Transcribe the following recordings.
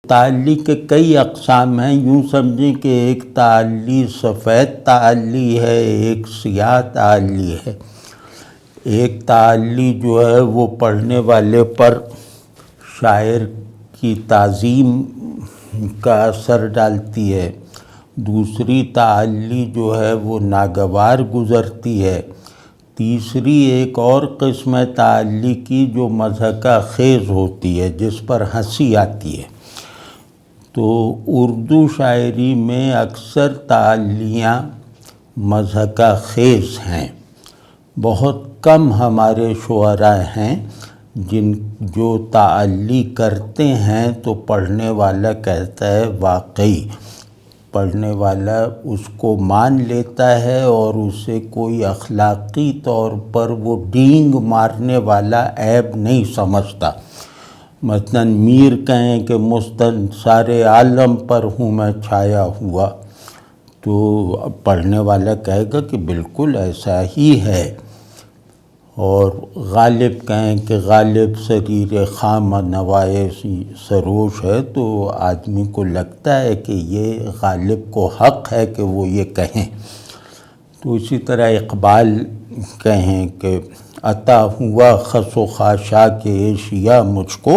تعلی کے کئی اقسام ہیں۔ یوں سمجھیں کہ ایک تعلی سفید تعلی ہے، ایک سیاہ تعلی ہے۔ ایک تعلی جو ہے وہ پڑھنے والے پر شاعر کی تعظیم کا اثر ڈالتی ہے، دوسری تعلی جو ہے وہ ناگوار گزرتی ہے، تیسری ایک اور قسم ہے تعلی کی جو مضحکہ خیز ہوتی ہے، جس پر ہنسی آتی ہے۔ تو اردو شاعری میں اکثر تعلیاں مضحکہ خیز ہیں۔ بہت کم ہمارے شعراء ہیں جو تعلی کرتے ہیں تو پڑھنے والا کہتا ہے واقعی، پڑھنے والا اس کو مان لیتا ہے اور اسے کوئی اخلاقی طور پر وہ ڈینگ مارنے والا عیب نہیں سمجھتا۔ مثلاً میر کہیں کہ سارے عالم پر ہوں میں چھایا ہوا، تو پڑھنے والا کہے گا کہ بالکل ایسا ہی ہے۔ اور غالب کہیں کہ غالب سریر خام نوائے سروش ہے، تو آدمی کو لگتا ہے کہ یہ غالب کو حق ہے کہ وہ یہ کہیں۔ تو اسی طرح اقبال کہیں کہ عطا ہوا خس و خاشاک ایشیا مجھ کو،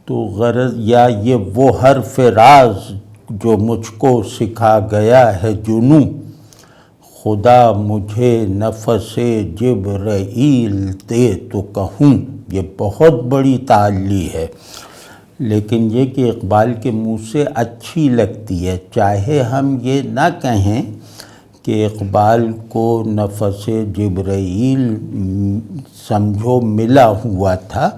تو غرض یا یہ وہ حرف راز جو مجھ کو سکھا گیا ہے جنوں، خدا مجھے نفس جبرائیل دے تو کہوں۔ یہ بہت بڑی تعلی ہے، لیکن یہ کہ اقبال کے منہ سے اچھی لگتی ہے، چاہے ہم یہ نہ کہیں کہ اقبال کو نفس جبرائیل سمجھو ملا ہوا تھا،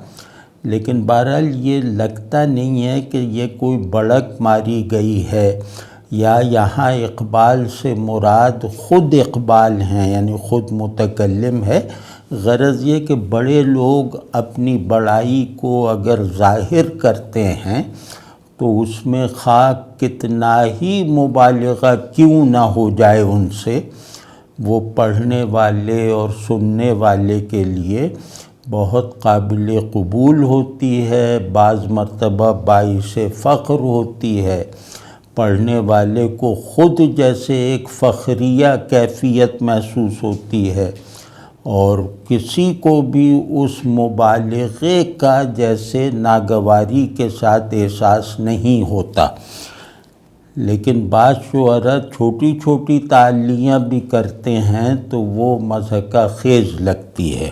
لیکن بہرحال یہ لگتا نہیں ہے کہ یہ کوئی بڑک ماری گئی ہے، یا یہاں اقبال سے مراد خود اقبال ہیں، یعنی خود متکلم ہے۔ غرض یہ کہ بڑے لوگ اپنی بڑائی کو اگر ظاہر کرتے ہیں تو اس میں خواہ کتنا ہی مبالغہ کیوں نہ ہو جائے ان سے، وہ پڑھنے والے اور سننے والے کے لیے بہت قابل قبول ہوتی ہے، بعض مرتبہ باعث فخر ہوتی ہے۔ پڑھنے والے کو خود جیسے ایک فخریہ کیفیت محسوس ہوتی ہے، اور کسی کو بھی اس مبالغے کا جیسے ناگواری کے ساتھ احساس نہیں ہوتا۔ لیکن بعض شعراء چھوٹی چھوٹی تعلیاں بھی کرتے ہیں تو وہ مضحکہ خیز لگتی ہے۔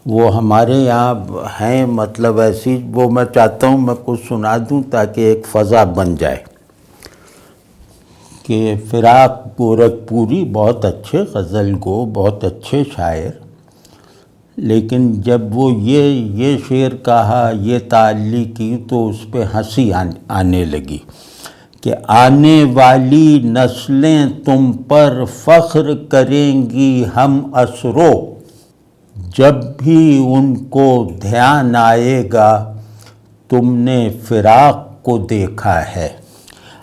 وہ ہمارے یہاں ہیں، مطلب ایسی، وہ میں چاہتا ہوں میں کچھ سنا دوں تاکہ ایک فضا بن جائے۔ کہ فراق گورکھپوری بہت اچھے غزل گو، بہت اچھے شاعر، لیکن جب وہ یہ شعر کہا، یہ تعلی کی، تو اس پہ ہنسی آنے لگی کہ آنے والی نسلیں تم پر فخر کریں گی ہم اسرو، جب بھی ان کو دھیان آئے گا تم نے فراق کو دیکھا ہے۔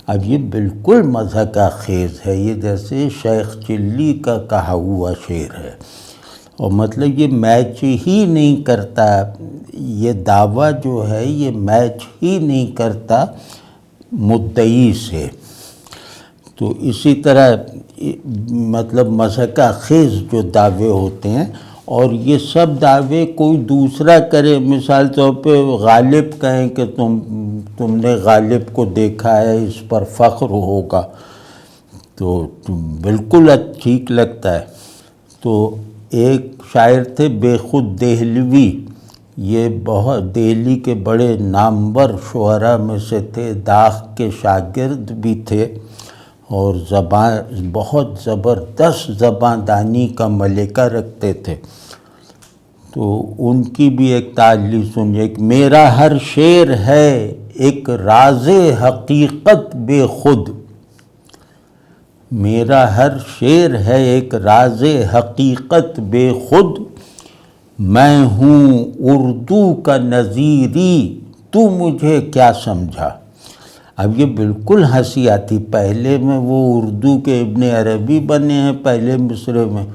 اب یہ بالکل مضحکہ خیز ہے، یہ جیسے شیخ چلی کا کہا ہوا شعر ہے، اور مطلب یہ میچ ہی نہیں کرتا، یہ دعویٰ جو ہے یہ میچ ہی نہیں کرتا مدعی سے۔ تو اسی طرح مطلب مضحکہ خیز جو دعوے ہوتے ہیں، اور یہ سب دعوے کوئی دوسرا کرے، مثال طور پہ غالب کہیں کہ تم نے غالب کو دیکھا ہے، اس پر فخر ہوگا، تو بالکل ٹھیک لگتا ہے۔ تو ایک شاعر تھے بے خود دہلوی، یہ بہت دہلی کے بڑے نامور شعراء میں سے تھے، داغ کے شاگرد بھی تھے، اور بہت زبردست زبان دانی کا ملکہ رکھتے تھے۔ تو ان کی بھی ایک تعلی سنیے کہ میرا ہر شعر ہے ایک راز حقیقت بے خود، میرا ہر شعر ہے ایک راز حقیقت بے خود، میں ہوں اردو کا نظیری تو مجھے کیا سمجھا۔ اب یہ بالکل ہنسی آتی، پہلے میں وہ اردو کے ابن عربی بنے ہیں پہلے مصرے میں،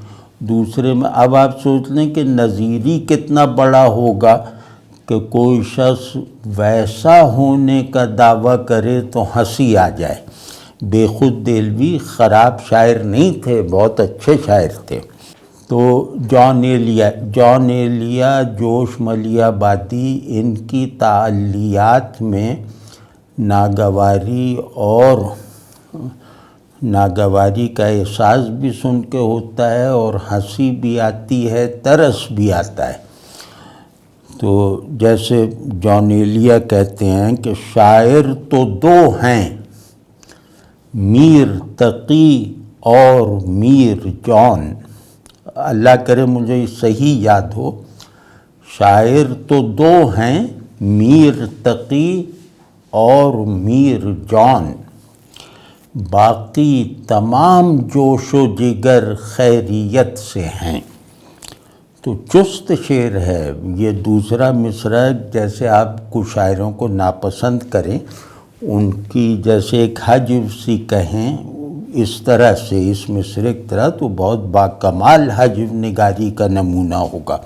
دوسرے میں اب آپ سوچ لیں کہ نظیری کتنا بڑا ہوگا، کہ کوئی شخص ویسا ہونے کا دعویٰ کرے تو ہنسی آ جائے۔ بے خود دہلوی خراب شاعر نہیں تھے، بہت اچھے شاعر تھے۔ تو جان ایلیا، جوش ملیح آبادی، ان کی تعلیات میں ناگواری کا احساس بھی سن کے ہوتا ہے، اور ہنسی بھی آتی ہے، ترس بھی آتا ہے۔ تو جیسے جان ایلیا کہتے ہیں کہ شاعر تو دو ہیں، میر تقی اور میر جان۔ اللہ کرے مجھے صحیح یاد ہو، شاعر تو دو ہیں، میر تقی اور میر جان، باقی تمام جوش و جگر خیریت سے ہیں۔ تو چست شعر ہے یہ دوسرا مصرع۔ جیسے آپ کچھ شاعروں کو ناپسند کریں، ان کی جیسے ایک حجو سی کہیں اس طرح سے، اس مصرع کی طرح، تو بہت باکمال حجو نگاری کا نمونہ ہوگا۔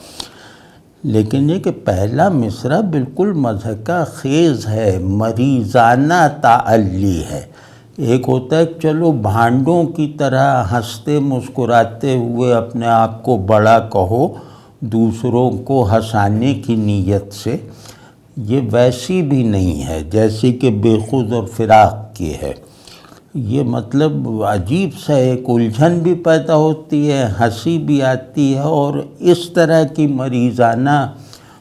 لیکن یہ کہ پہلا مصرع بالکل مضحکہ خیز ہے، مریضانہ تعلی ہے۔ ایک ہوتا ہے چلو بھانڈوں کی طرح ہنستے مسکراتے ہوئے اپنے آپ کو بڑا کہو دوسروں کو ہنسانے کی نیت سے، یہ ویسی بھی نہیں ہے جیسی کہ بے خود اور فراق کی ہے۔ یہ مطلب عجیب سا ایک الجھن بھی پیدا ہوتی ہے، ہنسی بھی آتی ہے، اور اس طرح کی مریضانہ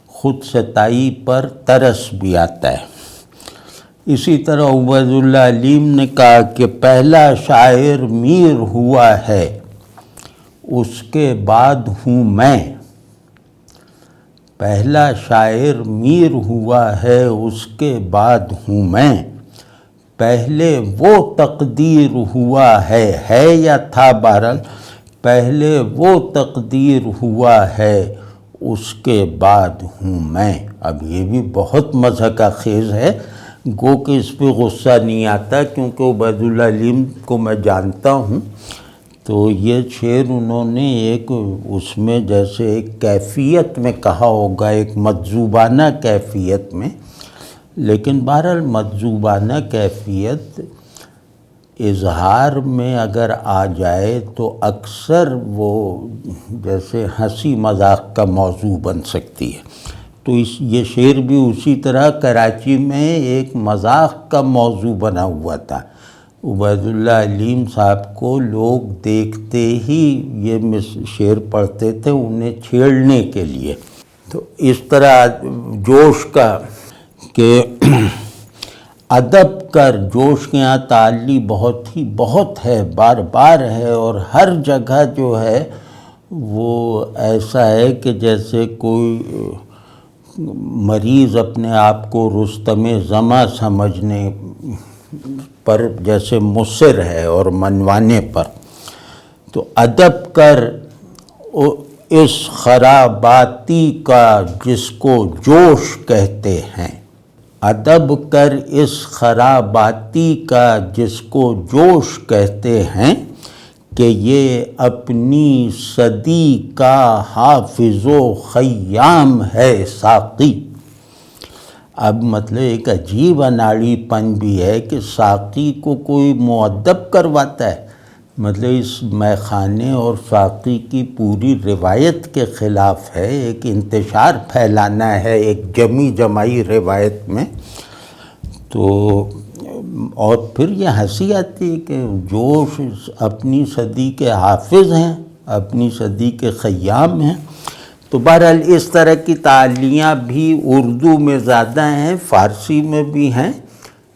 خود ستائی پر ترس بھی آتا ہے۔ اسی طرح عبید اللہ علیم نے کہا کہ پہلا شاعر میر ہوا ہے، اس کے بعد ہوں میں۔ پہلا شاعر میر ہوا ہے، اس کے بعد ہوں میں، پہلے وہ تقدیر ہوا ہے یا تھا بہرحال، پہلے وہ تقدیر ہوا ہے، اس کے بعد ہوں میں۔ اب یہ بھی بہت مضحکہ خیز ہے، گو کہ اس پہ غصہ نہیں آتا کیونکہ عبید اللہ علیم کو میں جانتا ہوں۔ تو یہ شعر انہوں نے ایک اس میں جیسے ایک کیفیت میں کہا ہوگا، ایک مجذوبانہ کیفیت میں، لیکن بہرحال مجذوبانہ کیفیت اظہار میں اگر آ جائے تو اکثر وہ جیسے ہنسی مذاق کا موضوع بن سکتی ہے۔ تو یہ شعر بھی اسی طرح کراچی میں ایک مذاق کا موضوع بنا ہوا تھا۔ عبید اللہ علیم صاحب کو لوگ دیکھتے ہی یہ شعر پڑھتے تھے انہیں چھیڑنے کے لیے۔ تو اس طرح جوش کا کہ ادب کر، جوش کے یہاں تعلی بہت ہے، بار بار ہے، اور ہر جگہ جو ہے وہ ایسا ہے کہ جیسے کوئی مریض اپنے آپ کو رستم زماں سمجھنے پر جیسے مصر ہے اور منوانے پر۔ تو ادب کر اس خراباتی کا جس کو جوش کہتے ہیں، ادب کر اس خراباتی کا جس کو جوش کہتے ہیں، کہ یہ اپنی صدی کا حافظ و خیام ہے ساقی۔ اب مطلب ایک عجیب اناڑی پن بھی ہے کہ ساقی کو کوئی مؤدب کرواتا ہے، مطلب اس میخانے اور ساقی کی پوری روایت کے خلاف ہے، ایک انتشار پھیلانا ہے ایک جمائی روایت میں۔ تو اور پھر یہ ہنسی آتی ہے کہ جوش اپنی صدی کے حافظ ہیں، اپنی صدی کے خیام ہیں۔ تو بہرحال اس طرح کی تعلیاں بھی اردو میں زیادہ ہیں، فارسی میں بھی ہیں،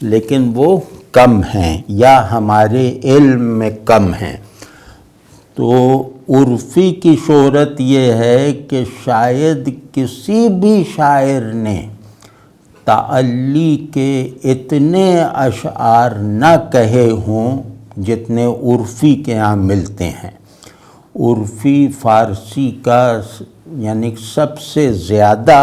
لیکن وہ کم ہیں یا ہمارے علم میں کم ہیں۔ تو عرفی کی شہرت یہ ہے کہ شاید کسی بھی شاعر نے تعلی کے اتنے اشعار نہ کہے ہوں جتنے عرفی کے یہاں ملتے ہیں۔ عرفی فارسی کا یعنی سب سے زیادہ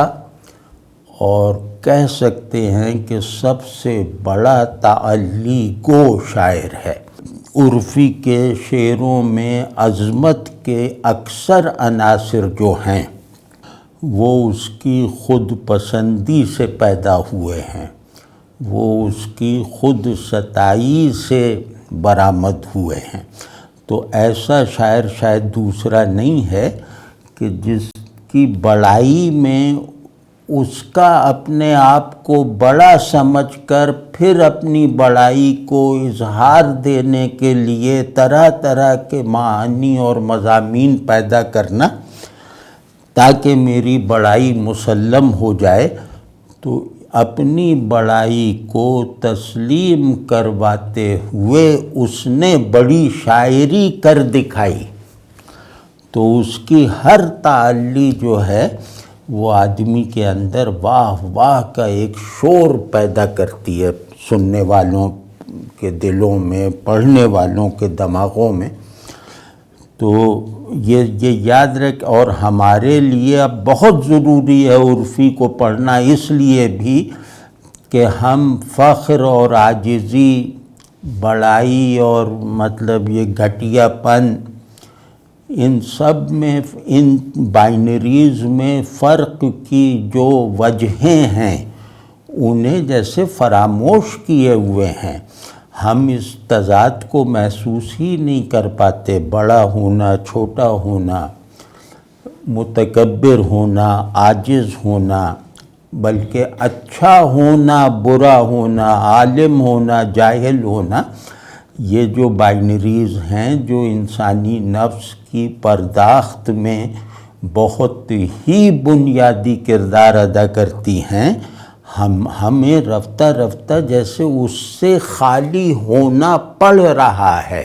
اور کہہ سکتے ہیں کہ سب سے بڑا تعلی گو شاعر ہے۔ عرفی کے شعروں میں عظمت کے اکثر عناصر جو ہیں وہ اس کی خود پسندی سے پیدا ہوئے ہیں، وہ اس کی خود ستائی سے برآمد ہوئے ہیں۔ تو ایسا شاعر شاید دوسرا نہیں ہے کہ جس کی بڑائی میں اس کا اپنے آپ کو بڑا سمجھ کر پھر اپنی بڑائی کو اظہار دینے کے لیے طرح طرح کے معانی اور مضامین پیدا کرنا تاکہ میری بڑائی مسلم ہو جائے، تو اپنی بڑائی کو تسلیم کرواتے ہوئے اس نے بڑی شاعری کر دکھائی۔ تو اس کی ہر تعلی جو ہے وہ آدمی کے اندر واہ واہ کا ایک شور پیدا کرتی ہے، سننے والوں کے دلوں میں، پڑھنے والوں کے دماغوں میں۔ تو یہ یاد رکھ، اور ہمارے لیے اب بہت ضروری ہے عرفی کو پڑھنا، اس لیے بھی کہ ہم فخر اور عاجزی، بڑائی اور مطلب یہ گھٹیا پن، ان سب میں، ان بائنریز میں فرق کی جو وجہیں ہیں انہیں جیسے فراموش کیے ہوئے ہیں۔ ہم اس تضاد کو محسوس ہی نہیں کر پاتے، بڑا ہونا، چھوٹا ہونا، متکبر ہونا، عاجز ہونا، بلکہ اچھا ہونا، برا ہونا، عالم ہونا، جاہل ہونا، یہ جو بائنریز ہیں جو انسانی نفس کی پرداخت میں بہت ہی بنیادی کردار ادا کرتی ہیں، ہمیں رفتہ رفتہ جیسے اس سے خالی ہونا پڑ رہا ہے۔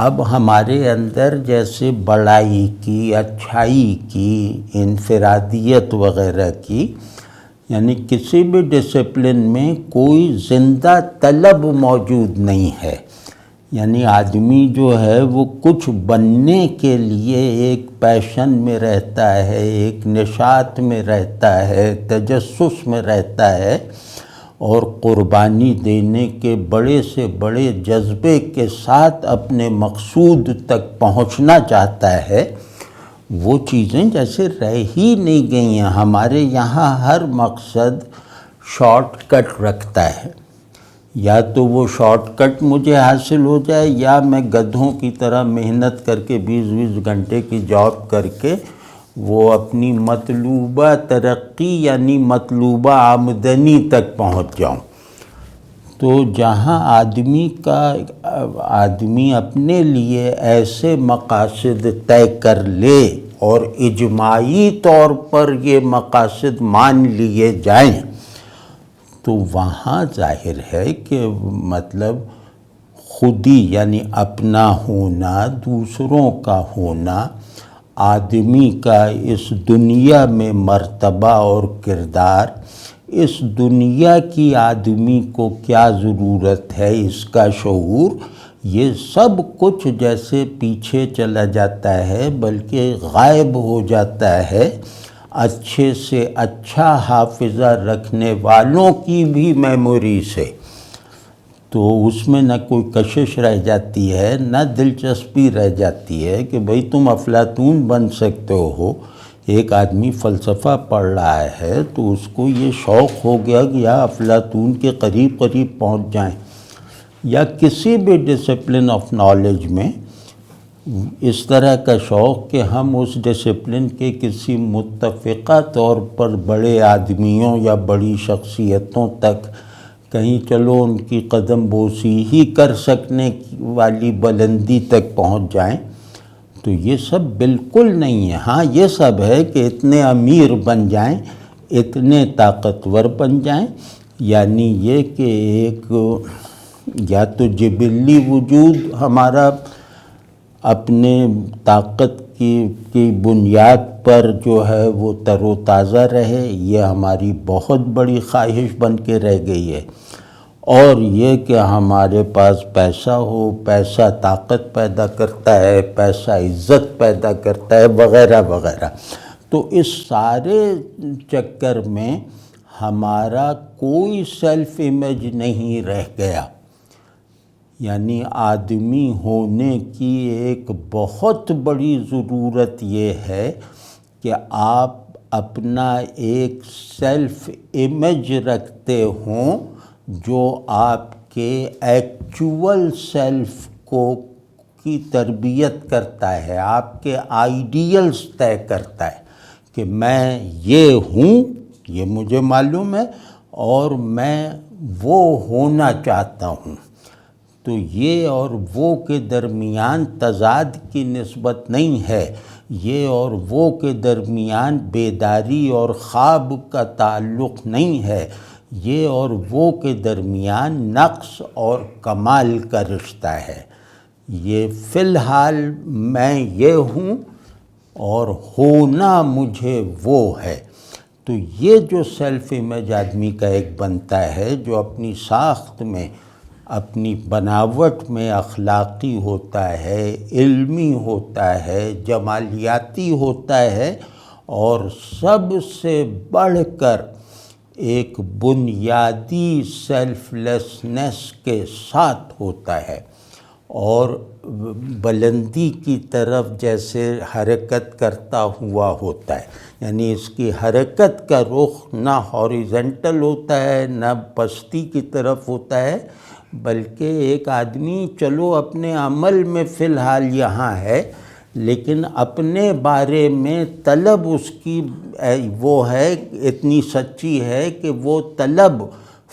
اب ہمارے اندر جیسے بڑائی کی، اچھائی کی، انفرادیت وغیرہ کی، یعنی کسی بھی ڈسپلن میں کوئی زندہ طلب موجود نہیں ہے، یعنی آدمی جو ہے وہ کچھ بننے کے لیے ایک پیشن میں رہتا ہے، ایک نشاط میں رہتا ہے، تجسس میں رہتا ہے، اور قربانی دینے کے بڑے سے بڑے جذبے کے ساتھ اپنے مقصود تک پہنچنا چاہتا ہے۔ وہ چیزیں جیسے رہ ہی نہیں گئی ہیں۔ ہمارے یہاں ہر مقصد شارٹ کٹ رکھتا ہے، یا تو وہ شارٹ کٹ مجھے حاصل ہو جائے، یا میں گدھوں کی طرح محنت کر کے 20 گھنٹے کی جاب کر کے وہ اپنی مطلوبہ ترقی یعنی مطلوبہ آمدنی تک پہنچ جاؤں۔ تو جہاں آدمی اپنے لیے ایسے مقاصد طے کر لے اور اجماعی طور پر یہ مقاصد مان لیے جائیں، تو وہاں ظاہر ہے کہ مطلب خودی یعنی اپنا ہونا، دوسروں کا ہونا، آدمی کا اس دنیا میں مرتبہ اور کردار، اس دنیا کی آدمی کو کیا ضرورت ہے، اس کا شعور، یہ سب کچھ جیسے پیچھے چلا جاتا ہے، بلکہ غائب ہو جاتا ہے اچھے سے اچھا حافظہ رکھنے والوں کی بھی میموری سے۔ تو اس میں نہ کوئی کشش رہ جاتی ہے، نہ دلچسپی رہ جاتی ہے کہ بھئی تم افلاطون بن سکتے ہو۔ ایک آدمی فلسفہ پڑھ رہا ہے تو اس کو یہ شوق ہو گیا کہ یا افلاطون کے قریب قریب پہنچ جائیں، یا کسی بھی ڈسپلن آف نالج میں اس طرح کا شوق کہ ہم اس ڈسپلن کے کسی متفقہ طور پر بڑے آدمیوں یا بڑی شخصیتوں تک کہیں چلو ان کی قدم بوسی ہی کر سکنے والی بلندی تک پہنچ جائیں، تو یہ سب بالکل نہیں ہے۔ ہاں یہ سب ہے کہ اتنے امیر بن جائیں، اتنے طاقتور بن جائیں، یعنی یہ کہ ایک یا تو جبلی وجود ہمارا اپنے طاقت کی بنیاد پر جو ہے وہ تر و تازہ رہے، یہ ہماری بہت بڑی خواہش بن کے رہ گئی ہے، اور یہ کہ ہمارے پاس پیسہ ہو، پیسہ طاقت پیدا کرتا ہے، پیسہ عزت پیدا کرتا ہے، وغیرہ وغیرہ۔ تو اس سارے چکر میں ہمارا کوئی سیلف امیج نہیں رہ گیا، یعنی آدمی ہونے کی ایک بہت بڑی ضرورت یہ ہے کہ آپ اپنا ایک سیلف امیج رکھتے ہوں جو آپ کے ایکچول سیلف کی تربیت کرتا ہے، آپ کے آئیڈیلز طے کرتا ہے کہ میں یہ ہوں، یہ مجھے معلوم ہے، اور میں وہ ہونا چاہتا ہوں۔ تو یہ اور وہ کے درمیان تضاد کی نسبت نہیں ہے، یہ اور وہ کے درمیان بیداری اور خواب کا تعلق نہیں ہے، یہ اور وہ کے درمیان نقص اور کمال کا رشتہ ہے۔ یہ فی الحال میں یہ ہوں اور ہونا مجھے وہ ہے۔ تو یہ جو سیلف امیج آدمی کا ایک بنتا ہے، جو اپنی ساخت میں، اپنی بناوٹ میں اخلاقی ہوتا ہے، علمی ہوتا ہے، جمالیاتی ہوتا ہے، اور سب سے بڑھ کر ایک بنیادی سیلف لیسنس کے ساتھ ہوتا ہے، اور بلندی کی طرف جیسے حرکت کرتا ہوا ہوتا ہے، یعنی اس کی حرکت کا رخ نہ ہاریزنٹل ہوتا ہے نہ پستی کی طرف ہوتا ہے، بلکہ ایک آدمی چلو اپنے عمل میں فی الحال یہاں ہے، لیکن اپنے بارے میں طلب اس کی وہ ہے، اتنی سچی ہے کہ وہ طلب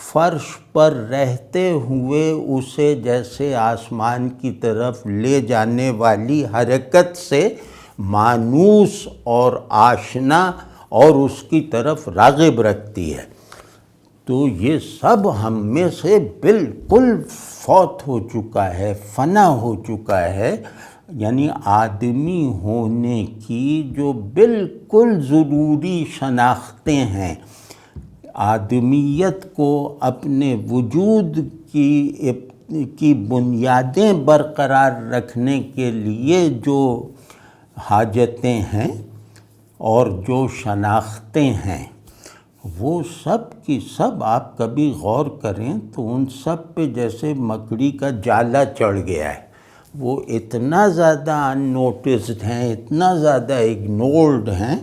فرش پر رہتے ہوئے اسے جیسے آسمان کی طرف لے جانے والی حرکت سے مانوس اور آشنا اور اس کی طرف راغب رکھتی ہے۔ تو یہ سب ہم میں سے بالکل فوت ہو چکا ہے، فنا ہو چکا ہے، یعنی آدمی ہونے کی جو بالکل ضروری شناختیں ہیں، آدمیت کو اپنے وجود کی بنیادیں برقرار رکھنے کے لیے جو حاجتیں ہیں اور جو شناختیں ہیں، وہ سب کی سب آپ کبھی غور کریں تو ان سب پہ جیسے مکڑی کا جالا چڑھ گیا ہے، وہ اتنا زیادہ ان نوٹسڈ ہیں، اتنا زیادہ اگنورڈ ہیں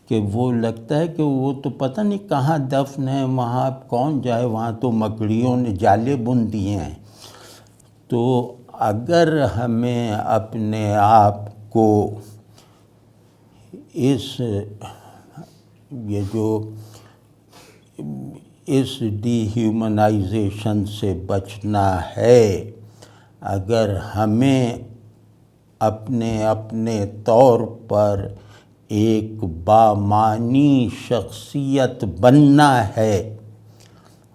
کہ وہ لگتا ہے کہ وہ تو پتہ نہیں کہاں دفن ہے، وہاں کون جائے، وہاں تو مکڑیوں نے جالے بن دیے ہیں۔ تو اگر ہمیں اپنے آپ کو اس ڈی ہیومنائزیشن سے بچنا ہے، اگر ہمیں اپنے طور پر ایک بامعنی شخصیت بننا ہے،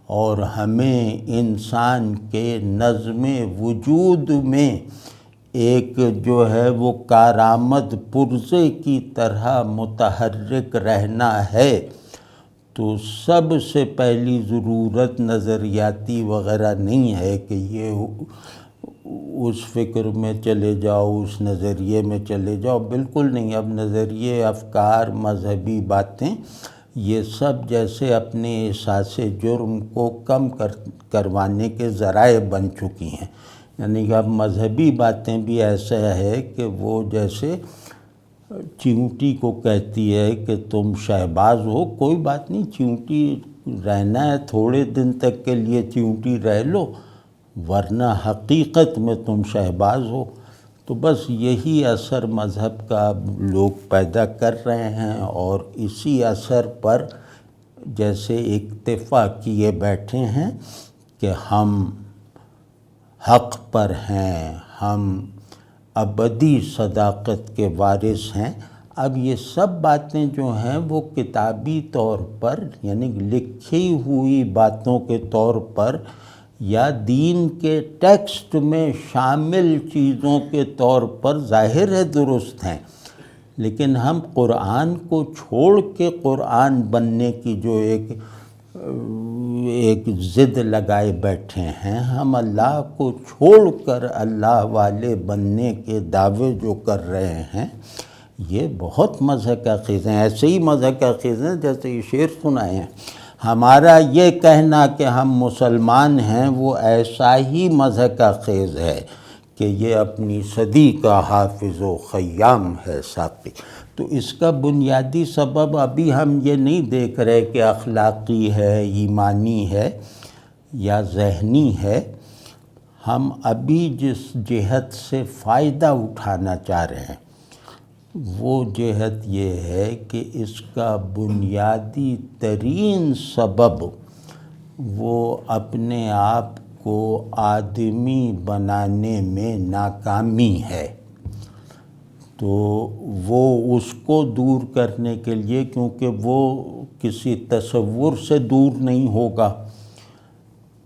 اور ہمیں انسان کے نظم وجود میں ایک جو ہے وہ کارآمد پرزے کی طرح متحرک رہنا ہے، تو سب سے پہلی ضرورت نظریاتی وغیرہ نہیں ہے کہ یہ اس فکر میں چلے جاؤ، اس نظریے میں چلے جاؤ، بالکل نہیں۔ اب نظریے، افکار، مذہبی باتیں، یہ سب جیسے اپنے احساس جرم کو کم کروانے کے ذرائع بن چکی ہیں، یعنی کہ اب مذہبی باتیں بھی ایسا ہے کہ وہ جیسے چیونٹی کو کہتی ہے کہ تم شہباز ہو، کوئی بات نہیں، چیونٹی رہنا ہے تھوڑے دن تک کے لیے چیونٹی رہ لو، ورنہ حقیقت میں تم شہباز ہو۔ تو بس یہی اثر مذہب کا لوگ پیدا کر رہے ہیں، اور اسی اثر پر جیسے اکتفا کیے بیٹھے ہیں کہ ہم حق پر ہیں، ہم ابدی صداقت کے وارث ہیں۔ اب یہ سب باتیں جو ہیں وہ کتابی طور پر، یعنی لکھی ہوئی باتوں کے طور پر یا دین کے ٹیکسٹ میں شامل چیزوں کے طور پر ظاہر ہے درست ہیں، لیکن ہم قرآن کو چھوڑ کے قرآن بننے کی جو ایک ضد لگائے بیٹھے ہیں، ہم اللہ کو چھوڑ کر اللہ والے بننے کے دعوے جو کر رہے ہیں، یہ بہت مضحک خیز ہیں۔ ایسے ہی مضحک خیز ہیں جیسے یہ شعر سنائے ہیں۔ ہمارا یہ کہنا کہ ہم مسلمان ہیں وہ ایسا ہی مضحک خیز ہے کہ یہ اپنی صدی کا حافظ و خیام ہے ساقی۔ تو اس کا بنیادی سبب ابھی ہم یہ نہیں دیکھ رہے کہ اخلاقی ہے، ایمانی ہے یا ذہنی ہے، ہم ابھی جس جہت سے فائدہ اٹھانا چاہ رہے ہیں وہ جہت یہ ہے کہ اس کا بنیادی ترین سبب وہ اپنے آپ کو آدمی بنانے میں ناکامی ہے۔ تو وہ اس کو دور کرنے کے لیے، کیونکہ وہ کسی تصور سے دور نہیں ہوگا،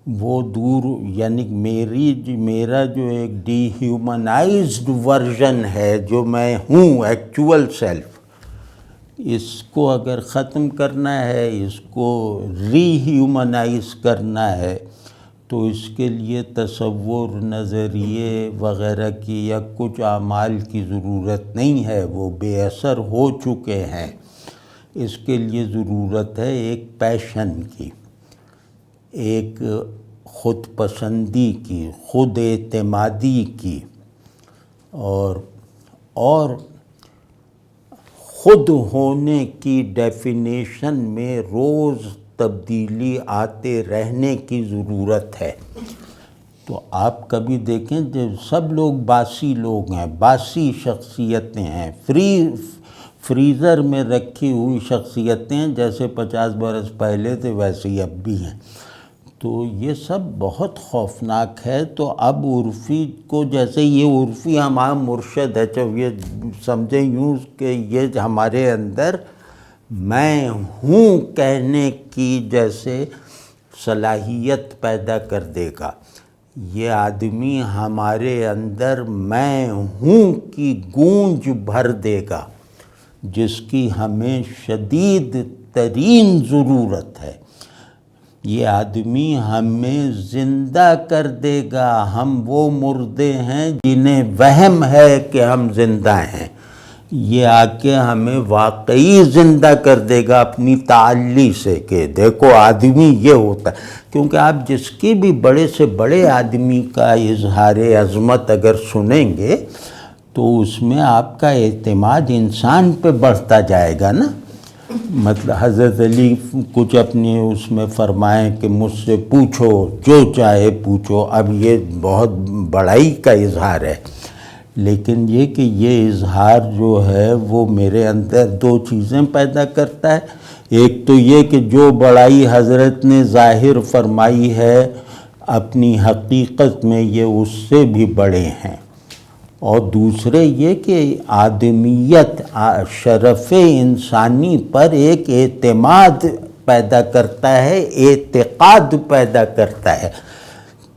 وہ دور یعنی میرا جو ایک ڈی ہیومنائزڈ ورژن ہے جو میں ہوں، ایکچول سیلف، اس کو اگر ختم کرنا ہے، اس کو ری ہیومنائز کرنا ہے، تو اس کے لیے تصور، نظریے وغیرہ کی یا کچھ اعمال کی ضرورت نہیں ہے، وہ بے اثر ہو چکے ہیں۔ اس کے لیے ضرورت ہے ایک پیشن کی، ایک خود پسندی کی، خود اعتمادی کی، اور خود ہونے کی ڈیفینیشن میں روز تبدیلی آتے رہنے کی ضرورت ہے۔ تو آپ کبھی دیکھیں جو سب لوگ باسی لوگ ہیں، باسی شخصیتیں ہیں، فریزر میں رکھی ہوئی شخصیتیں، جیسے 50 برس پہلے تھے ویسے ہی اب بھی ہیں۔ تو یہ سب بہت خوفناک ہے۔ تو اب عرفی کو، جیسے یہ عرفی ہمارا مرشد ہے، جب یہ سمجھیں یوں کہ یہ ہمارے اندر میں ہوں کہنے کی جیسے صلاحیت پیدا کر دے گا، یہ آدمی ہمارے اندر میں ہوں کی گونج بھر دے گا، جس کی ہمیں شدید ترین ضرورت ہے۔ یہ آدمی ہمیں زندہ کر دے گا۔ ہم وہ مردے ہیں جنہیں وہم ہے کہ ہم زندہ ہیں، یہ آ کے ہمیں واقعی زندہ کر دے گا اپنی تعلی سے کہ دیکھو آدمی یہ ہوتا ہے۔ کیونکہ آپ جس کی بھی بڑے سے بڑے آدمی کا اظہار عظمت اگر سنیں گے تو اس میں آپ کا اعتماد انسان پہ بڑھتا جائے گا نا۔ مطلب حضرت علی کچھ اپنے اس میں فرمائیں کہ مجھ سے پوچھو جو چاہے پوچھو، اب یہ بہت بڑائی کا اظہار ہے، لیکن یہ کہ یہ اظہار جو ہے وہ میرے اندر دو چیزیں پیدا کرتا ہے۔ ایک تو یہ کہ جو بڑائی حضرت نے ظاہر فرمائی ہے اپنی حقیقت میں یہ اس سے بھی بڑے ہیں، اور دوسرے یہ کہ آدمیت، شرف انسانی پر ایک اعتماد پیدا کرتا ہے، اعتقاد پیدا کرتا ہے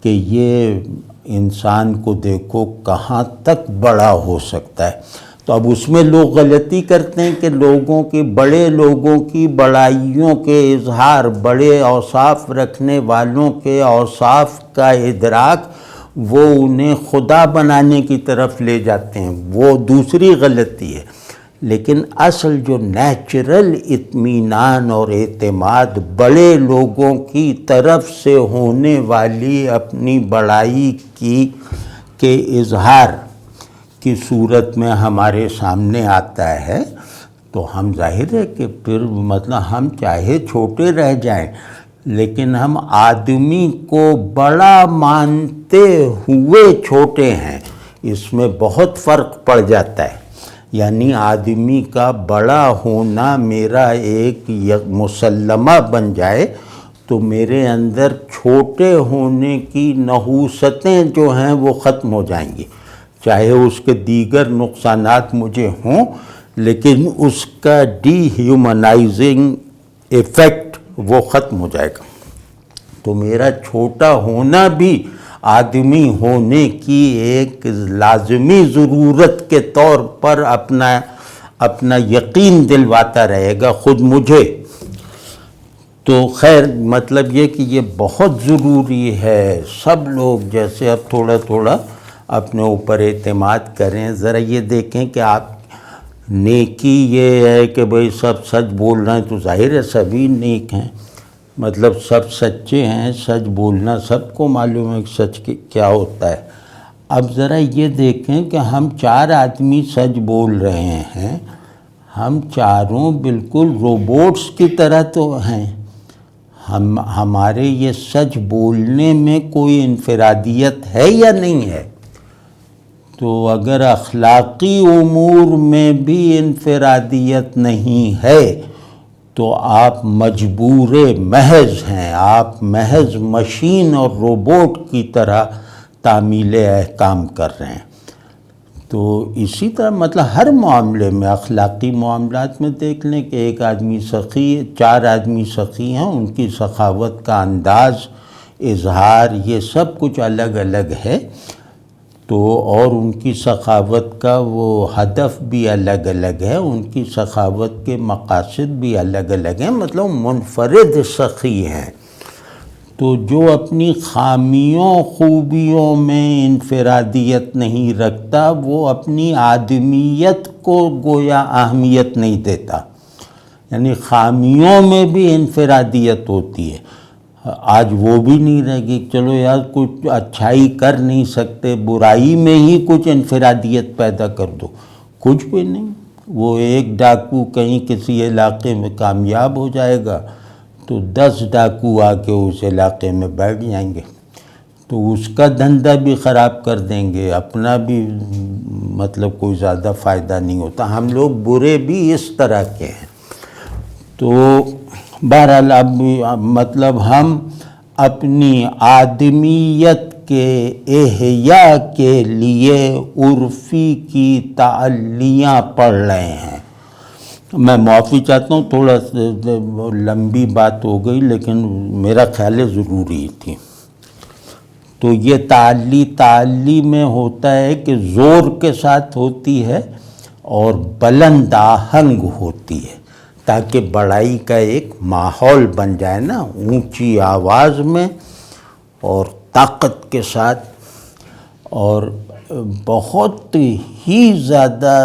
کہ یہ انسان کو دیکھو کہاں تک بڑا ہو سکتا ہے۔ تو اب اس میں لوگ غلطی کرتے ہیں کہ لوگوں کی، بڑے لوگوں کی بڑائیوں کے اظہار، بڑے اوصاف رکھنے والوں کے اوصاف کا ادراک وہ انہیں خدا بنانے کی طرف لے جاتے ہیں، وہ دوسری غلطی ہے۔ لیکن اصل جو نیچرل اطمینان اور اعتماد بڑے لوگوں کی طرف سے ہونے والی اپنی بڑائی کے اظہار کی صورت میں ہمارے سامنے آتا ہے، تو ہم ظاہر ہے کہ پھر مطلب ہم چاہے چھوٹے رہ جائیں لیکن ہم آدمی کو بڑا مانتے ہوئے چھوٹے ہیں، اس میں بہت فرق پڑ جاتا ہے۔ یعنی آدمی کا بڑا ہونا میرا ایک مسلمہ بن جائے تو میرے اندر چھوٹے ہونے کی نحوستیں جو ہیں وہ ختم ہو جائیں گی، چاہے اس کے دیگر نقصانات مجھے ہوں، لیکن اس کا ڈی ہیومنائزنگ ایفیکٹ وہ ختم ہو جائے گا۔ تو میرا چھوٹا ہونا بھی آدمی ہونے کی ایک لازمی ضرورت کے طور پر اپنا یقین دلواتا رہے گا خود مجھے۔ تو خیر مطلب یہ کہ یہ بہت ضروری ہے، سب لوگ جیسے اب تھوڑا تھوڑا اپنے اوپر اعتماد کریں۔ ذرا یہ دیکھیں کہ آپ، نیکی یہ ہے کہ بھئی سب سچ بول رہے ہیں تو ظاہر ہے سبھی نیک ہیں، مطلب سب سچے ہیں، سچ بولنا سب کو معلوم ہے کہ سچ کیا ہوتا ہے۔ اب ذرا یہ دیکھیں کہ ہم 4 آدمی سچ بول رہے ہیں، ہم چاروں بالکل روبوٹس کی طرح تو ہیں. ہمارے یہ سچ بولنے میں کوئی انفرادیت ہے یا نہیں ہے؟ تو اگر اخلاقی امور میں بھی انفرادیت نہیں ہے تو آپ مجبور محض ہیں، آپ محض مشین اور روبوٹ کی طرح تعمیل احکام کر رہے ہیں. تو اسی طرح مطلب ہر معاملے میں، اخلاقی معاملات میں دیکھ لیں کہ ایک آدمی سخی، 4 آدمی سخی ہیں، ان کی سخاوت کا انداز، اظہار، یہ سب کچھ الگ الگ ہے. تو اور ان کی سخاوت کا وہ ہدف بھی الگ الگ ہے، ان کی سخاوت کے مقاصد بھی الگ الگ ہیں، مطلب منفرد سخی ہیں. تو جو اپنی خامیوں خوبیوں میں انفرادیت نہیں رکھتا وہ اپنی آدمیت کو گویا اہمیت نہیں دیتا. یعنی خامیوں میں بھی انفرادیت ہوتی ہے. آج وہ بھی نہیں رہے گی. چلو یار کچھ اچھائی کر نہیں سکتے، برائی میں ہی کچھ انفرادیت پیدا کر دو، کچھ بھی نہیں. وہ ایک ڈاکو کہیں کسی علاقے میں کامیاب ہو جائے گا تو 10 ڈاکو آ کے اس علاقے میں بیٹھ جائیں گے، تو اس کا دھندہ بھی خراب کر دیں گے، اپنا بھی مطلب کوئی زیادہ فائدہ نہیں ہوتا. ہم لوگ برے بھی اس طرح کے ہیں. تو بہرحال اب مطلب ہم اپنی آدمیت کے احیاء کے لیے عرفی کی تعلیاں پڑھ رہے ہیں. میں معافی چاہتا ہوں، تھوڑا لمبی بات ہو گئی لیکن میرا خیال ہے ضروری تھی. تو یہ تعلی میں ہوتا ہے کہ زور کے ساتھ ہوتی ہے اور بلند آہنگ ہوتی ہے تاکہ بڑائی کا ایک ماحول بن جائے نا، اونچی آواز میں اور طاقت کے ساتھ، اور بہت ہی زیادہ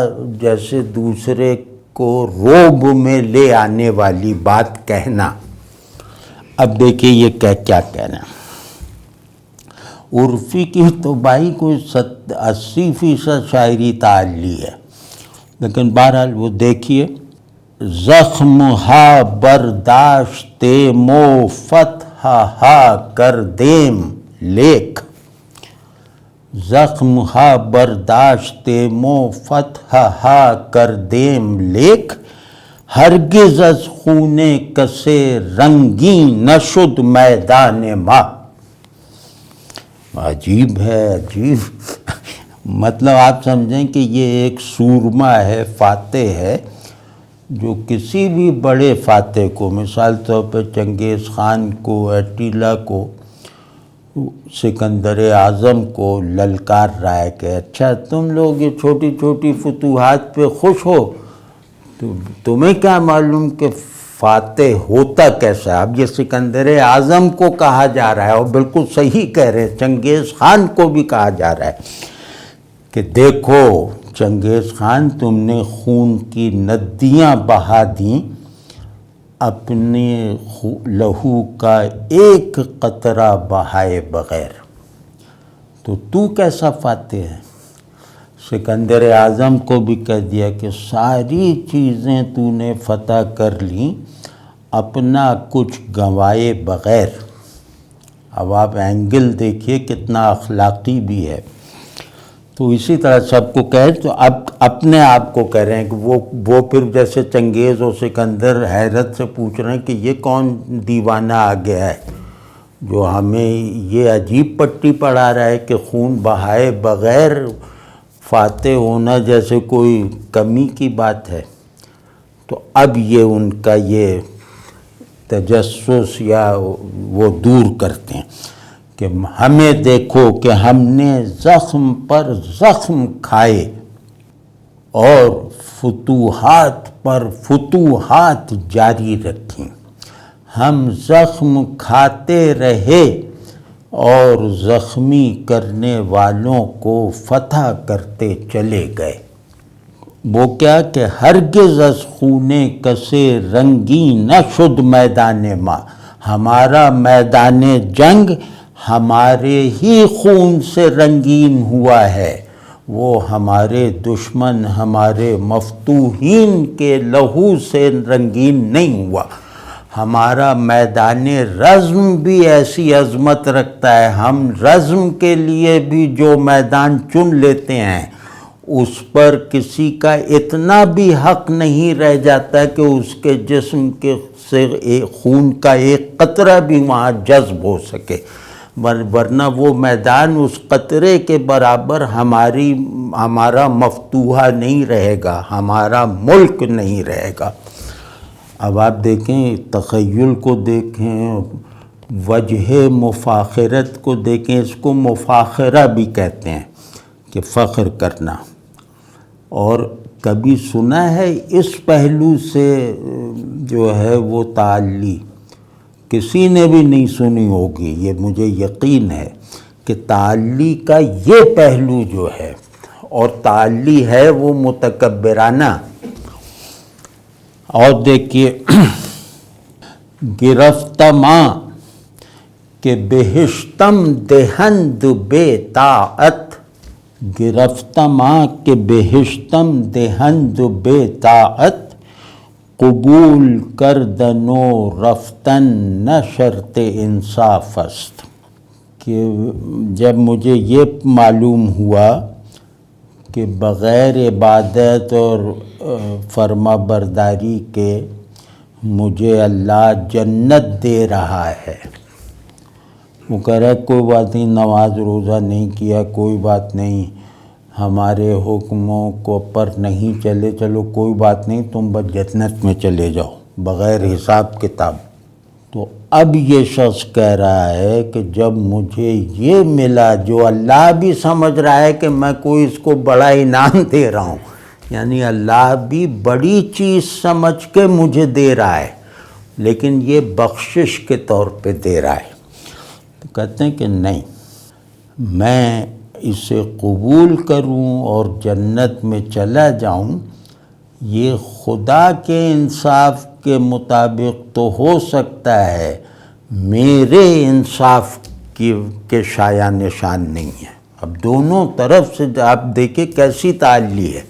جیسے دوسرے کو روب میں لے آنے والی بات کہنا. اب دیکھیں یہ کیا کہنا. عرفی کی تو بھائی کوئی 80% شاعری تعلی ہے، لیکن بہرحال وہ دیکھیے. زخم ہا برداشت مو فتح ہا کر دیم لیک، زخم ہا برداشت مو فتح ہا کر دیم لیک، ہرگز از خون کسے رنگین نشد میدان ما. عجیب ہے، عجیب. مطلب آپ سمجھیں کہ یہ ایک سورما ہے، فاتح ہے، جو کسی بھی بڑے فاتح کو، مثال طور پہ چنگیز خان کو، ایٹیلا کو، سکندر اعظم کو للکار رہا ہے کہ اچھا تم لوگ یہ چھوٹی چھوٹی فتوحات پہ خوش ہو، تو تمہیں کیا معلوم کہ فاتح ہوتا کیسا ہے. اب یہ سکندر اعظم کو کہا جا رہا ہے اور بالکل صحیح کہہ رہے ہیں، چنگیز خان کو بھی کہا جا رہا ہے کہ دیکھو چنگیز خان تم نے خون کی ندیاں بہا دیں، اپنے لہو کا ایک قطرہ بہائے بغیر، تو کیسا فاتح ہے. سکندر اعظم کو بھی کہہ دیا کہ ساری چیزیں تو نے فتح کر لیں اپنا کچھ گنوائے بغیر. اب آپ اینگل دیکھیے کتنا اخلاقی بھی ہے. تو اسی طرح سب کو کہے، تو اب اپنے آپ کو کہہ رہے ہیں کہ وہ پھر جیسے چنگیز اور سکندر حیرت سے پوچھ رہے ہیں کہ یہ کون دیوانہ آ گیا ہے جو ہمیں یہ عجیب پٹی پڑھا رہا ہے کہ خون بہائے بغیر فاتح ہونا جیسے کوئی کمی کی بات ہے. تو اب یہ ان کا یہ تجسس یا وہ دور کرتے ہیں کہ ہمیں دیکھو کہ ہم نے زخم پر زخم کھائے اور فتوحات پر فتوحات جاری رکھیں. ہم زخم کھاتے رہے اور زخمی کرنے والوں کو فتح کرتے چلے گئے. وہ کیا کہ ہرگز از خون کسے رنگین نشد میدان ما، ہمارا میدان جنگ ہمارے ہی خون سے رنگین ہوا ہے، وہ ہمارے دشمن ہمارے مفتوحین کے لہو سے رنگین نہیں ہوا۔ ہمارا میدان رزم بھی ایسی عظمت رکھتا ہے، ہم رزم کے لیے بھی جو میدان چن لیتے ہیں اس پر کسی کا اتنا بھی حق نہیں رہ جاتا کہ اس کے جسم کے سے خون کا ایک قطرہ بھی وہاں جذب ہو سکے، ورنہ وہ میدان اس قطرے کے برابر ہمارا مفتوحہ نہیں رہے گا، ہمارا ملک نہیں رہے گا۔ اب آپ دیکھیں، تخیل کو دیکھیں، وجہ مفاخرت کو دیکھیں، اس کو مفاخرہ بھی کہتے ہیں کہ فخر کرنا۔ اور کبھی سنا ہے اس پہلو سے جو ہے وہ تعلی؟ کسی نے بھی نہیں سنی ہوگی، یہ مجھے یقین ہے کہ تعلی کا یہ پہلو جو ہے، اور تعلی ہے وہ متکبرانہ۔ اور دیکھیے، گرفتہ ماں کہ بہشتم دہند بے طاعت، گرفتہ ماں کہ بہشتم دہند بے طاعت، قبول کردنو رفتن نہ شرط انصاف است۔ کہ جب مجھے یہ معلوم ہوا کہ بغیر عبادت اور فرما برداری کے مجھے اللہ جنت دے رہا ہے، وہ کہہ رہا ہے کوئی بات نہیں، نماز روزہ نہیں کیا، کوئی بات نہیں، ہمارے حکموں کو پر نہیں چلے، چلو کوئی بات نہیں، تم بس جنت میں چلے جاؤ بغیر حساب کتاب۔ تو اب یہ شخص کہہ رہا ہے کہ جب مجھے یہ ملا، جو اللہ بھی سمجھ رہا ہے کہ میں کوئی اس کو بڑا انعام دے رہا ہوں، یعنی اللہ بھی بڑی چیز سمجھ کے مجھے دے رہا ہے، لیکن یہ بخشش کے طور پہ دے رہا ہے، تو کہتے ہیں کہ نہیں، میں اسے قبول کروں اور جنت میں چلا جاؤں، یہ خدا کے انصاف کے مطابق تو ہو سکتا ہے، میرے انصاف کے شایع نشان نہیں ہے۔ اب دونوں طرف سے آپ دیکھیں کیسی تعلی ہے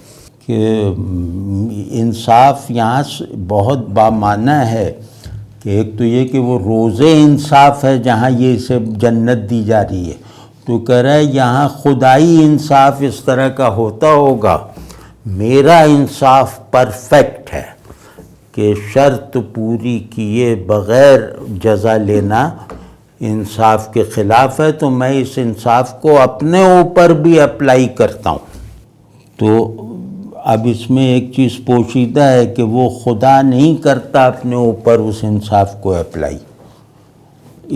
کہ انصاف یہاں بہت بامعنی ہے، کہ ایک تو یہ کہ وہ روز انصاف ہے جہاں یہ اسے جنت دی جا رہی ہے، تو کہہ رہا ہے یہاں خدائی انصاف اس طرح کا ہوتا ہوگا، میرا انصاف پرفیکٹ ہے کہ شرط پوری کیے بغیر جزا لینا انصاف کے خلاف ہے، تو میں اس انصاف کو اپنے اوپر بھی اپلائی کرتا ہوں۔ تو اب اس میں ایک چیز پوشیدہ ہے کہ وہ خدا نہیں کرتا اپنے اوپر اس انصاف کو اپلائی،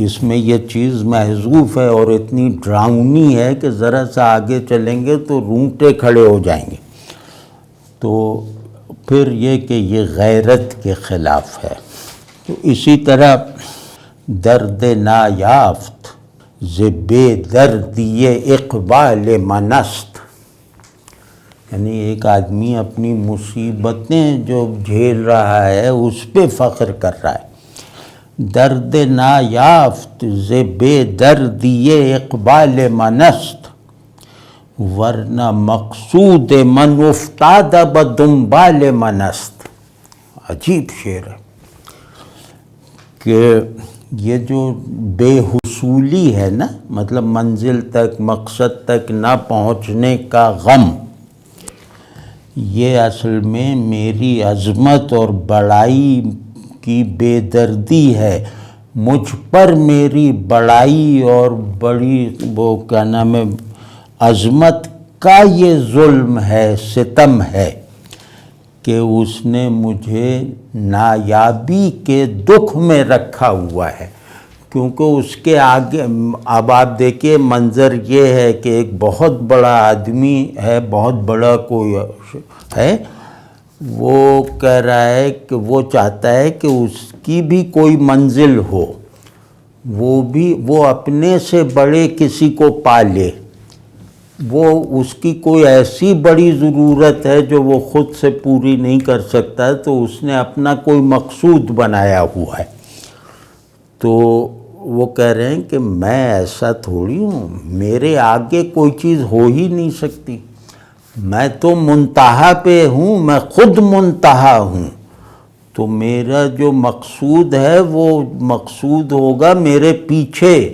اس میں یہ چیز محذوف ہے اور اتنی ڈراؤنی ہے کہ ذرا سا آگے چلیں گے تو رونگٹے کھڑے ہو جائیں گے۔ تو پھر یہ کہ یہ غیرت کے خلاف ہے۔ تو اسی طرح درد نایافت ز بے دردی اقبال منست، یعنی ایک آدمی اپنی مصیبتیں جو جھیل رہا ہے اس پہ فخر کر رہا ہے۔ درد نایافت ز بے دردی اقبال منست، ورنہ مقصود من افتاد بدنبال منست۔ عجیب شعر ہے کہ یہ جو بے حصولی ہے نا، مطلب منزل تک مقصد تک نہ پہنچنے کا غم، یہ اصل میں میری عظمت اور بڑائی کی بے دردی ہے، مجھ پر میری بڑائی اور بڑی وہ کیا نام ہے عظمت کا یہ ظلم ہے، ستم ہے کہ اس نے مجھے نایابی کے دکھ میں رکھا ہوا ہے، کیونکہ اس کے آگے اب آپ دیکھیے منظر یہ ہے کہ ایک بہت بڑا آدمی ہے، بہت بڑا کوئی ہے، وہ کہہ رہا ہے کہ وہ چاہتا ہے کہ اس کی بھی کوئی منزل ہو، وہ اپنے سے بڑے کسی کو پالے، وہ اس کی کوئی ایسی بڑی ضرورت ہے جو وہ خود سے پوری نہیں کر سکتا، تو اس نے اپنا کوئی مقصود بنایا ہوا ہے۔ تو وہ کہہ رہے ہیں کہ میں ایسا تھوڑی ہوں، میرے آگے کوئی چیز ہو ہی نہیں سکتی۔ میں تو منتہا پہ ہوں، میں خود منتہا ہوں، تو میرا جو مقصود ہے وہ مقصود ہوگا میرے پیچھے،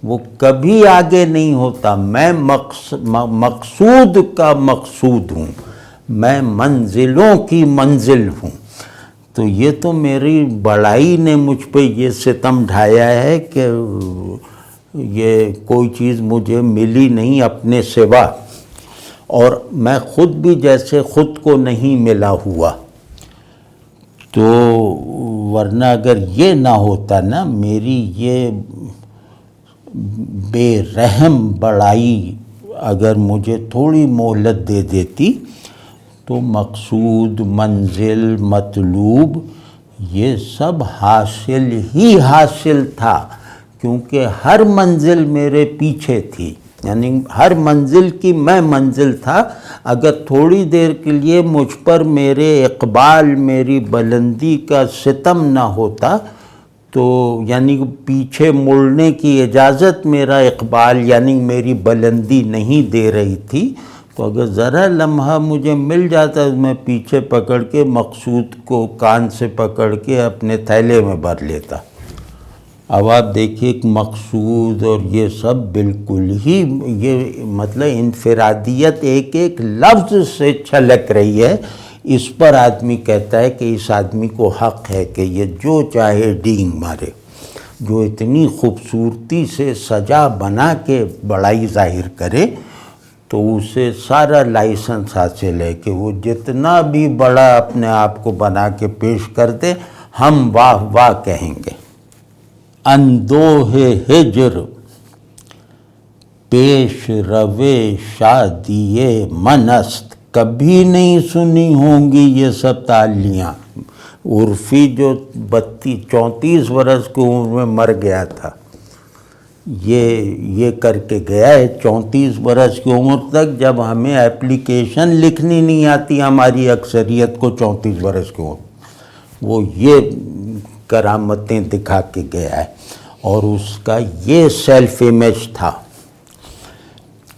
وہ کبھی آگے نہیں ہوتا۔ میں مقصود کا مقصود ہوں، میں منزلوں کی منزل ہوں۔ تو یہ تو میری بڑائی نے مجھ پہ یہ ستم ڈھایا ہے کہ یہ کوئی چیز مجھے ملی نہیں اپنے سوا، اور میں خود بھی جیسے خود کو نہیں ملا ہوا۔ تو ورنہ اگر یہ نہ ہوتا نا، میری یہ بے رحم بڑائی اگر مجھے تھوڑی مہلت دے دیتی تو مقصود، منزل، مطلوب یہ سب حاصل ہی حاصل تھا، کیونکہ ہر منزل میرے پیچھے تھی، یعنی ہر منزل کی میں منزل تھا۔ اگر تھوڑی دیر کے لیے مجھ پر میرے اقبال، میری بلندی کا ستم نہ ہوتا تو یعنی پیچھے مڑنے کی اجازت میرا اقبال یعنی میری بلندی نہیں دے رہی تھی، تو اگر ذرا لمحہ مجھے مل جاتا میں پیچھے پکڑ کے مقصود کو کان سے پکڑ کے اپنے تھیلے میں بھر لیتا۔ اب آپ دیکھیے ایک مقصود اور یہ سب بالکل ہی یہ مطلب انفرادیت ایک ایک لفظ سے چھلک رہی ہے۔ اس پر آدمی کہتا ہے کہ اس آدمی کو حق ہے کہ یہ جو چاہے ڈینگ مارے، جو اتنی خوبصورتی سے سجا بنا کے بڑائی ظاہر کرے تو اسے سارا لائسنس حاصل ہے کہ وہ جتنا بھی بڑا اپنے آپ کو بنا کے پیش کر دے ہم واہ واہ کہیں گے۔ اندوہ ہجر پیش روے شادی منست، کبھی نہیں سنی ہوں گی یہ سب تعلیاں۔ عرفی جو 34 برس کی عمر میں مر گیا تھا، یہ کر کے گیا ہے 34 برس کی عمر تک، جب ہمیں اپلیکیشن لکھنی نہیں آتی ہماری اکثریت کو 34 برس کی عمر، وہ یہ کرامتیں دکھا کے گیا ہے، اور اس کا یہ سیلف امیج تھا۔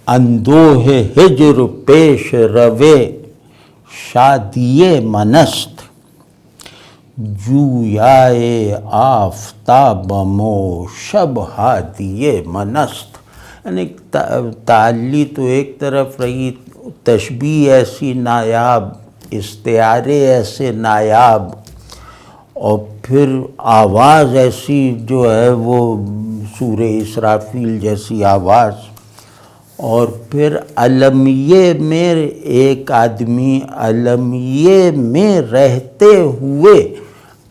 اندوہ ہجر پیش روے شادی منست، جویائے آفتابمو شب ہادی منست۔ یعنی تعلی تو ایک طرف رہی، تشبیہ ایسی نایاب، استعارے ایسے نایاب، اور پھر آواز ایسی جو ہے وہ سورہ اسرافیل جیسی آواز، اور پھر المیے میں ایک آدمی المیے میں رہتے ہوئے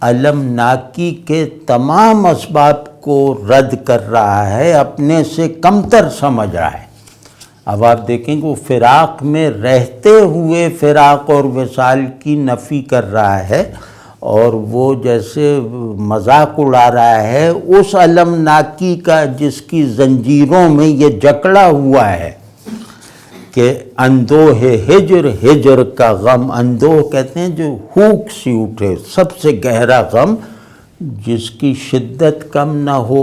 المناکی کے تمام اسباب کو رد کر رہا ہے، اپنے سے کمتر سمجھ رہا ہے۔ اب آپ دیکھیں کہ وہ فراق میں رہتے ہوئے فراق اور وصال کی نفی کر رہا ہے، اور وہ جیسے مذاق اڑا رہا ہے اس المناکی کا جس کی زنجیروں میں یہ جکڑا ہوا ہے کہ اندوہ ہجر، ہجر کا غم، اندوہ کہتے ہیں جو ہوک سی اٹھے، سب سے گہرا غم جس کی شدت کم نہ ہو،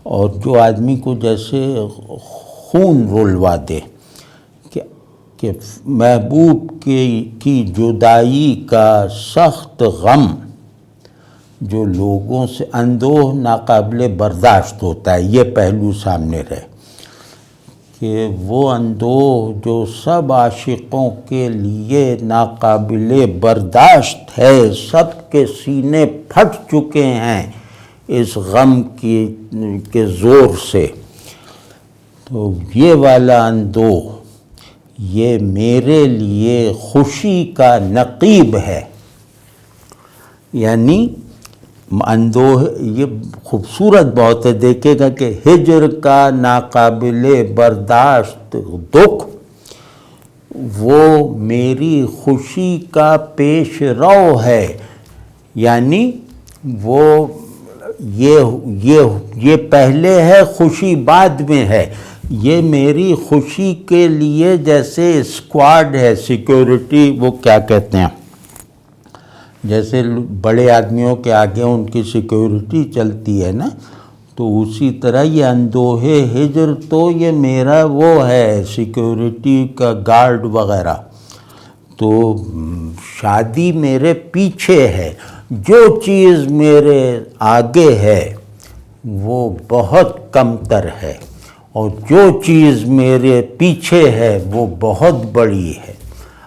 اور جو آدمی کو جیسے خون رلوا دے، کہ محبوب کی جدائی کا سخت غم جو لوگوں سے اندوہ ناقابل برداشت ہوتا ہے، یہ پہلو سامنے رہے کہ وہ اندوہ جو سب عاشقوں کے لیے ناقابل برداشت ہے، سب کے سینے پھٹ چکے ہیں اس غم کے زور سے، تو یہ والا اندوہ یہ میرے لیے خوشی کا نقیب ہے۔ یعنی اندوہ یہ خوبصورت بہت ہے، دیکھے گا کہ ہجر کا ناقابل برداشت دکھ وہ میری خوشی کا پیش رو ہے، یعنی وہ یہ پہلے ہے، خوشی بعد میں ہے۔ یہ میری خوشی کے لیے جیسے اسکواڈ ہے، سیکیورٹی، وہ کیا کہتے ہیں، جیسے بڑے آدمیوں کے آگے ان کی سیکیورٹی چلتی ہے نا، تو اسی طرح یہ اندوہے ہجر تو یہ میرا وہ ہے سیکیورٹی کا گارڈ وغیرہ، تو شادی میرے پیچھے ہے، جو چیز میرے آگے ہے وہ بہت کم تر ہے، اور جو چیز میرے پیچھے ہے وہ بہت بڑی ہے۔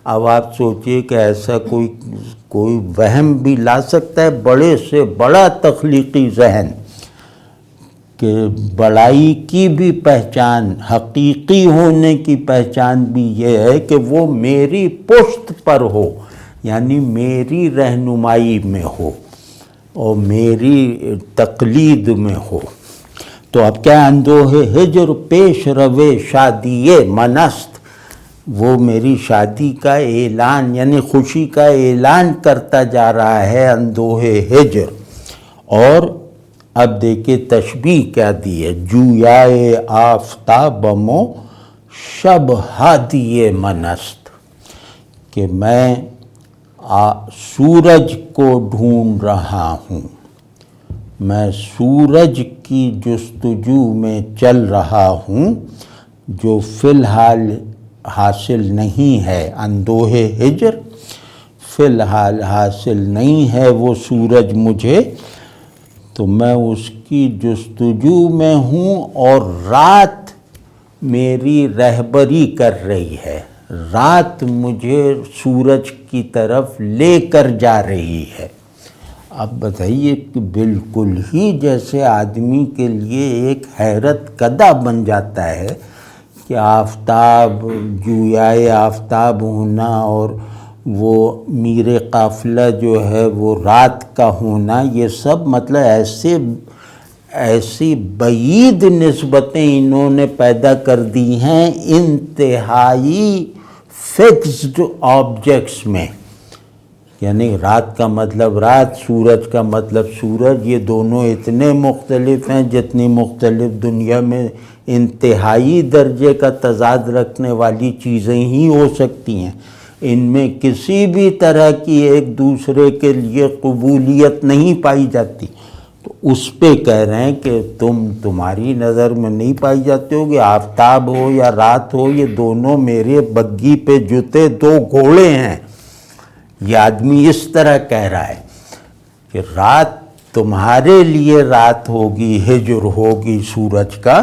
اب آپ سوچئے کہ ایسا کوئی وہم بھی لا سکتا ہے، بڑے سے بڑا تخلیقی ذہن، کہ بڑائی کی بھی پہچان، حقیقی ہونے کی پہچان بھی یہ ہے کہ وہ میری پشت پر ہو، یعنی میری رہنمائی میں ہو اور میری تقلید میں ہو۔ تو اب کیا اندوہے ہجر پیش روے شادی منست، وہ میری شادی کا اعلان یعنی خوشی کا اعلان کرتا جا رہا ہے اندوہے ہجر۔ اور اب دیکھیں تشبیہ کیا دی ہے، جویائے آفتابمو شب ہادی منست، کہ میں سورج کو ڈھونڈ رہا ہوں، میں سورج کی جستجو میں چل رہا ہوں، جو فی الحال حاصل نہیں ہے۔ اندوہے ہجر فی الحال حاصل نہیں ہے وہ سورج مجھے، تو میں اس کی جستجو میں ہوں، اور رات میری رہبری کر رہی ہے، رات مجھے سورج کی طرف لے کر جا رہی ہے۔ اب بتائیے کہ بالکل ہی جیسے آدمی کے لیے ایک حیرت کدہ بن جاتا ہے کہ آفتاب، جویائے آفتاب ہونا اور وہ میر قافلہ جو ہے وہ رات کا ہونا، یہ سب مطلب ایسی بعید نسبتیں انہوں نے پیدا کر دی ہیں انتہائی فکسڈ آبجیکٹس میں، یعنی رات کا مطلب رات، سورج کا مطلب سورج، یہ دونوں اتنے مختلف ہیں جتنی مختلف دنیا میں انتہائی درجے کا تضاد رکھنے والی چیزیں ہی ہو سکتی ہیں، ان میں کسی بھی طرح کی ایک دوسرے کے لیے قبولیت نہیں پائی جاتی۔ تو اس پہ کہہ رہے ہیں کہ تمہاری نظر میں نہیں پائی جاتی ہو کہ آفتاب ہو یا رات ہو، یہ دونوں میرے بگھی پہ جتے دو گھوڑے ہیں۔ یہ آدمی اس طرح کہہ رہا ہے کہ رات تمہارے لیے رات ہوگی، ہجر ہوگی سورج کا،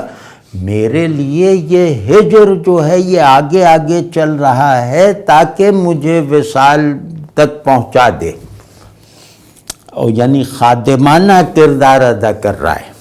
میرے لیے یہ ہجر جو ہے یہ آگے آگے چل رہا ہے تاکہ مجھے وصال تک پہنچا دے، اور یعنی خادمانہ کردار ادا کر رہا ہے۔